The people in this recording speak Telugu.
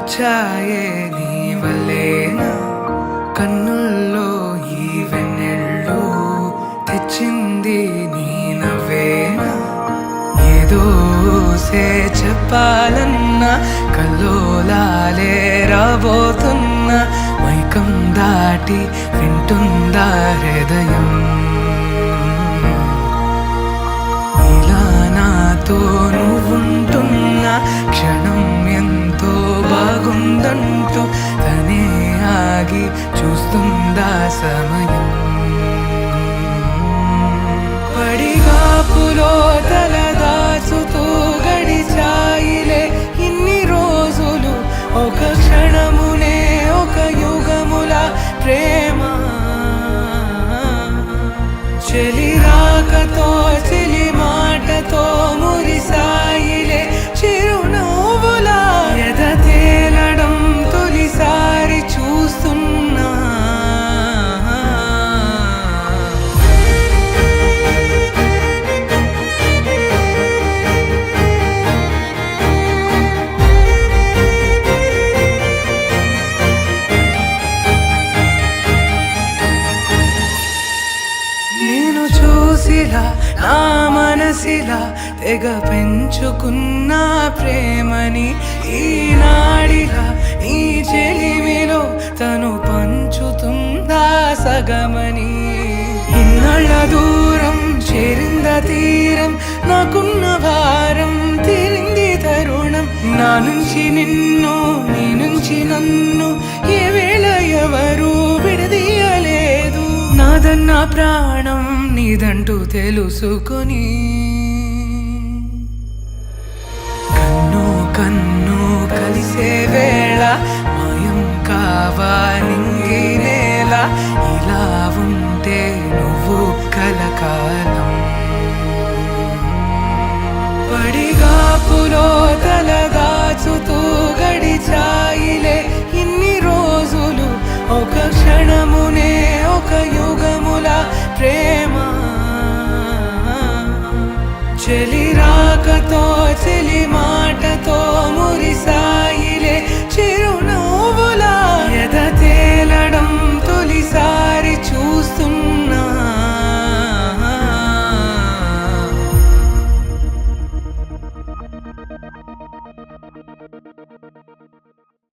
వచ్చాయే నీ వల్లేనా కన్నుల్లో ఈ వెన్నెళ్ళు తెచ్చింది నీ నవ్వేనా ఏదో చెప్పాలన్నా కల్లోలాలే రాబోతున్నా మైకం దాటి వింటుందా హృదయం ఇలా నాతో నువ్వుంటున్నా క్షణం ఎంతో బాగుందంటూ తనే ఆగి చూస్తుందా సమయం పడిగాపులో తలదాచుతూ గడిచాయిలే ఇన్ని రోజులు ఒక క్షణమునే ఒక యుగముల ప్రేమ చెలి రాకతో చెలి మాటతో మురిసాయిలే చిరునవ్వులా ఎద తేలడం తొలిసారి చూస్తున్నా నేను చూసిలా నా మనసిలా తెగ పెంచుకున్న ప్రేమని ఈనాడిలా నీ చెలిమిలో తను పంచుతుందా సగమని ఇన్నాళ్ళ దూరం చేరింద తీరం నాకున్న భారం తీరింది తరుణం నా నుంచి నిన్ను నీ నుంచి నన్ను ఏ వేళ ఎవరు విడదీయలేదు నాదన్న ప్రాణం నీదంటూ తెలుసుకొని కన్ను కన్ను కలిసే వేళ మాయం కావా నింగి నేల ఇలా ఉంటే నువ్వు కలకాలం పడిగాపులో తలదాచుతూ గడిచాయిలే ఇన్ని రోజులు ఒక క్షణమునే ఒక యుగముల ప్రేమ చెలి రాకతో చెలి మాటతో మురిసాయి